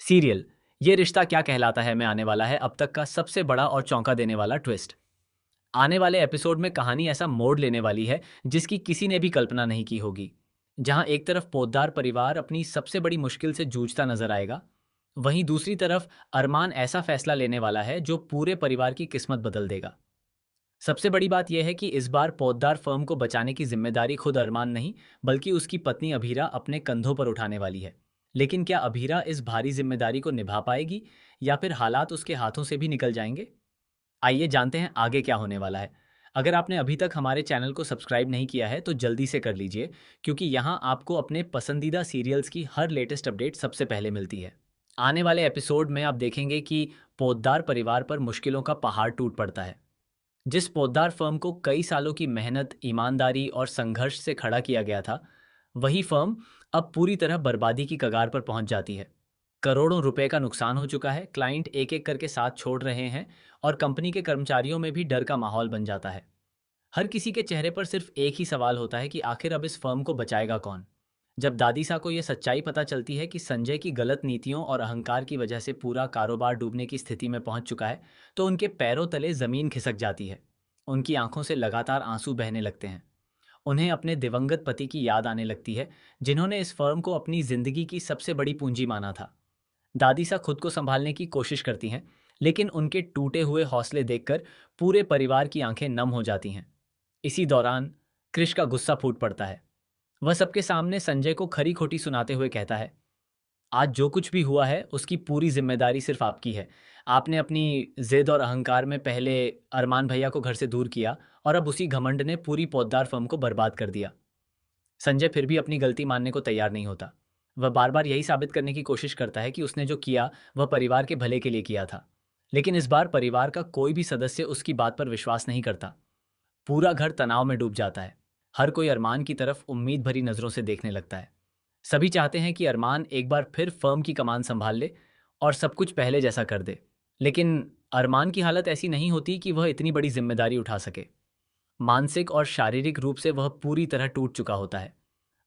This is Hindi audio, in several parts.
सीरियल ये रिश्ता क्या कहलाता है में आने वाला है अब तक का सबसे बड़ा और चौंका देने वाला ट्विस्ट। आने वाले एपिसोड में कहानी ऐसा मोड़ लेने वाली है जिसकी किसी ने भी कल्पना नहीं की होगी। जहां एक तरफ पोद्दार परिवार अपनी सबसे बड़ी मुश्किल से जूझता नजर आएगा, वहीं दूसरी तरफ अरमान ऐसा फैसला लेने वाला है जो पूरे परिवार की किस्मत बदल देगा। सबसे बड़ी बात यह है कि इस बार पौद्दार फर्म को बचाने की जिम्मेदारी खुद अरमान नहीं, बल्कि उसकी पत्नी अभीरा अपने कंधों पर उठाने वाली है। लेकिन क्या अभीरा इस भारी जिम्मेदारी को निभा पाएगी, या फिर हालात उसके हाथों से भी निकल जाएंगे? आइए जानते हैं आगे क्या होने वाला है। अगर आपने अभी तक हमारे चैनल को सब्सक्राइब नहीं किया है तो जल्दी से कर लीजिए, क्योंकि यहाँ आपको अपने पसंदीदा सीरियल्स की हर लेटेस्ट अपडेट सबसे पहले मिलती है। आने वाले एपिसोड में आप देखेंगे कि पोद्दार परिवार पर मुश्किलों का पहाड़ टूट पड़ता है। जिस पोद्दार फर्म को कई सालों की मेहनत, ईमानदारी और संघर्ष से खड़ा किया गया था, वही फर्म अब पूरी तरह बर्बादी की कगार पर पहुंच जाती है। करोड़ों रुपए का नुकसान हो चुका है, क्लाइंट एक एक करके साथ छोड़ रहे हैं, और कंपनी के कर्मचारियों में भी डर का माहौल बन जाता है। हर किसी के चेहरे पर सिर्फ एक ही सवाल होता है कि आखिर अब इस फर्म को बचाएगा कौन। जब दादीसा को यह सच्चाई पता चलती है कि संजय की गलत नीतियों और अहंकार की वजह से पूरा कारोबार डूबने की स्थिति में पहुंच चुका है, तो उनके पैरों तले जमीन खिसक जाती है। उनकी आंखों से लगातार आंसू बहने लगते हैं। उन्हें अपने दिवंगत पति की याद आने लगती है, जिन्होंने इस फर्म को अपनी जिंदगी की सबसे बड़ी पूंजी माना था। दादीसा खुद को संभालने की कोशिश करती हैं, लेकिन उनके टूटे हुए हौसले देखकर पूरे परिवार की आंखें नम हो जाती हैं। इसी दौरान क्रिश का गुस्सा फूट पड़ता है। वह सबके सामने संजय को खरी खोटी सुनाते हुए कहता है, आज जो कुछ भी हुआ है उसकी पूरी जिम्मेदारी सिर्फ आपकी है। आपने अपनी जिद और अहंकार में पहले अरमान भैया को घर से दूर किया, और अब उसी घमंड ने पूरी पौद्दार फर्म को बर्बाद कर दिया। संजय फिर भी अपनी गलती मानने को तैयार नहीं होता। वह बार बार यही साबित करने की कोशिश करता है कि उसने जो किया वह परिवार के भले के लिए किया था। लेकिन इस बार परिवार का कोई भी सदस्य उसकी बात पर विश्वास नहीं करता। पूरा घर तनाव में डूब जाता है। हर कोई अरमान की तरफ उम्मीद भरी नजरों से देखने लगता है। सभी चाहते हैं कि अरमान एक बार फिर फर्म की कमान संभाल ले और सब कुछ पहले जैसा कर दे। लेकिन अरमान की हालत ऐसी नहीं होती कि वह इतनी बड़ी जिम्मेदारी उठा सके। मानसिक और शारीरिक रूप से वह पूरी तरह टूट चुका होता है।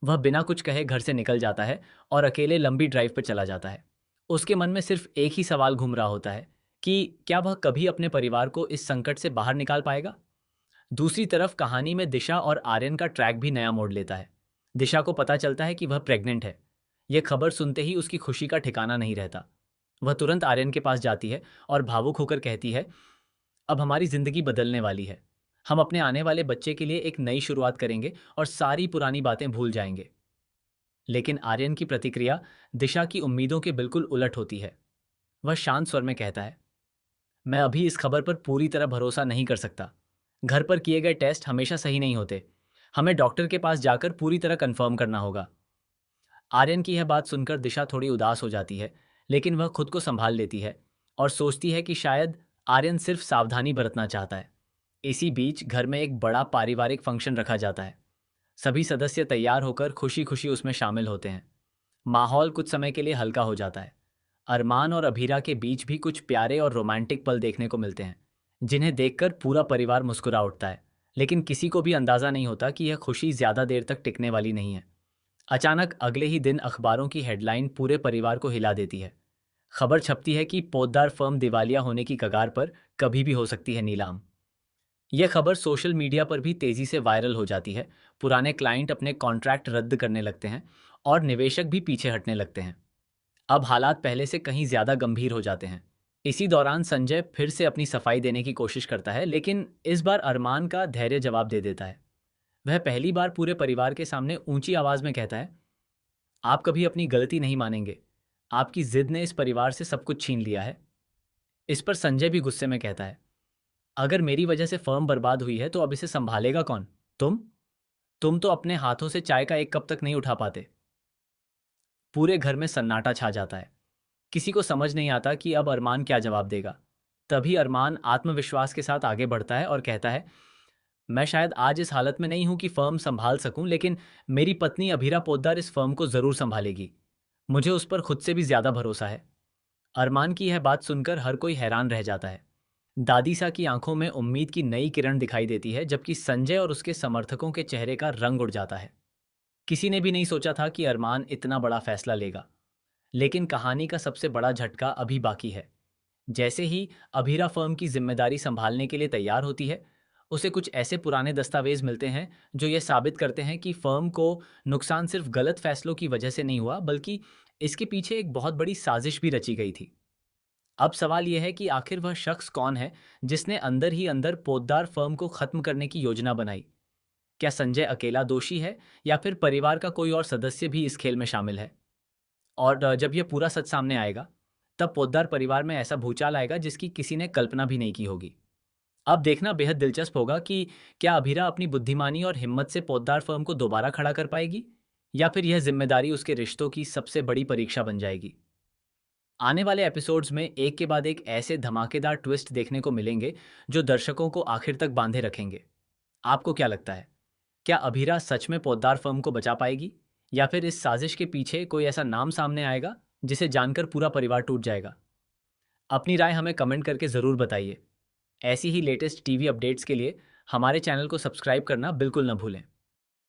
वह बिना कुछ कहे घर से निकल जाता है और अकेले लंबी ड्राइव पर चला जाता है। उसके मन में सिर्फ एक ही सवाल घूम रहा होता है कि क्या वह कभी अपने परिवार को इस संकट से बाहर निकाल पाएगा। दूसरी तरफ कहानी में दिशा और आर्यन का ट्रैक भी नया मोड़ लेता है। दिशा को पता चलता है कि वह प्रेग्नेंट है। यह खबर सुनते ही उसकी खुशी का ठिकाना नहीं रहता। वह तुरंत आर्यन के पास जाती है और भावुक होकर कहती है, अब हमारी जिंदगी बदलने वाली है। हम अपने आने वाले बच्चे के लिए एक नई शुरुआत करेंगे और सारी पुरानी बातें भूल जाएंगे। लेकिन आर्यन की प्रतिक्रिया दिशा की उम्मीदों के बिल्कुल उलट होती है। वह शांत स्वर में कहता है, मैं अभी इस खबर पर पूरी तरह भरोसा नहीं कर सकता। घर पर किए गए टेस्ट हमेशा सही नहीं होते। हमें डॉक्टर के पास जाकर पूरी तरह कंफर्म करना होगा। आर्यन की यह बात सुनकर दिशा थोड़ी उदास हो जाती है, लेकिन वह खुद को संभाल लेती है और सोचती है कि शायद आर्यन सिर्फ सावधानी बरतना चाहता है। इसी बीच घर में एक बड़ा पारिवारिक फंक्शन रखा जाता है। सभी सदस्य तैयार होकर खुशी खुशी उसमें शामिल होते हैं। माहौल कुछ समय के लिए हल्का हो जाता है। अरमान और अभीरा के बीच भी कुछ प्यारे और रोमांटिक पल देखने को मिलते हैं, जिन्हें देखकर पूरा परिवार मुस्कुरा उठता है। लेकिन किसी को भी अंदाजा नहीं होता कि यह खुशी ज्यादा देर तक टिकने वाली नहीं है। अचानक अगले ही दिन अखबारों की हेडलाइन पूरे परिवार को हिला देती है। खबर छपती है कि पोद्दार फर्म दिवालिया होने की कगार पर, कभी भी हो सकती है नीलाम। यह खबर सोशल मीडिया पर भी तेजी से वायरल हो जाती है। पुराने क्लाइंट अपने कॉन्ट्रैक्ट रद्द करने लगते हैं और निवेशक भी पीछे हटने लगते हैं। अब हालात पहले से कहीं ज्यादा गंभीर हो जाते हैं। इसी दौरान संजय फिर से अपनी सफाई देने की कोशिश करता है, लेकिन इस बार अरमान का धैर्य जवाब दे देता है। वह पहली बार पूरे परिवार के सामने ऊंची आवाज में कहता है, आप कभी अपनी गलती नहीं मानेंगे। आपकी जिद ने इस परिवार से सब कुछ छीन लिया है। इस पर संजय भी गुस्से में कहता है, अगर मेरी वजह से फर्म बर्बाद हुई है तो अब इसे संभालेगा कौन? तुम तो अपने हाथों से चाय का एक कप तक नहीं उठा पाते। पूरे घर में सन्नाटा छा जाता है। किसी को समझ नहीं आता कि अब अरमान क्या जवाब देगा। तभी अरमान आत्मविश्वास के साथ आगे बढ़ता है और कहता है, मैं शायद आज इस हालत में नहीं हूं कि फर्म संभाल सकूं, लेकिन मेरी पत्नी अभीरा पोद्दार इस फर्म को जरूर संभालेगी। मुझे उस पर खुद से भी ज्यादा भरोसा है। अरमान की यह बात सुनकर हर कोई हैरान रह जाता है। दादीसा की आंखों में उम्मीद की नई किरण दिखाई देती है, जबकि संजय और उसके समर्थकों के चेहरे का रंग उड़ जाता है। किसी ने भी नहीं सोचा था कि अरमान इतना बड़ा फैसला लेगा। लेकिन कहानी का सबसे बड़ा झटका अभी बाकी है। जैसे ही अभीरा फर्म की जिम्मेदारी संभालने के लिए तैयार होती है, उसे कुछ ऐसे पुराने दस्तावेज मिलते हैं जो ये साबित करते हैं कि फर्म को नुकसान सिर्फ गलत फैसलों की वजह से नहीं हुआ, बल्कि इसके पीछे एक बहुत बड़ी साजिश भी रची गई थी। अब सवाल यह है कि आखिर वह शख्स कौन है जिसने अंदर ही अंदर पोद्दार फर्म को खत्म करने की योजना बनाई। क्या संजय अकेला दोषी है, या फिर परिवार का कोई और सदस्य भी इस खेल में शामिल है? और जब यह पूरा सच सामने आएगा, तब पोद्दार परिवार में ऐसा भूचाल आएगा जिसकी किसी ने कल्पना भी नहीं की होगी। अब देखना बेहद दिलचस्प होगा कि क्या अभीरा अपनी बुद्धिमानी और हिम्मत से पोद्दार फर्म को दोबारा खड़ा कर पाएगी, या फिर यह जिम्मेदारी उसके रिश्तों की सबसे बड़ी परीक्षा बन जाएगी। आने वाले एपिसोड्स में एक के बाद एक ऐसे धमाकेदार ट्विस्ट देखने को मिलेंगे जो दर्शकों को आखिर तक बांधे रखेंगे। आपको क्या लगता है, क्या अभीरा सच में पोद्दार फर्म को बचा पाएगी, या फिर इस साजिश के पीछे कोई ऐसा नाम सामने आएगा जिसे जानकर पूरा परिवार टूट जाएगा? अपनी राय हमें कमेंट करके ज़रूर बताइए। ऐसी ही लेटेस्ट टीवी अपडेट्स के लिए हमारे चैनल को सब्सक्राइब करना बिल्कुल न भूलें।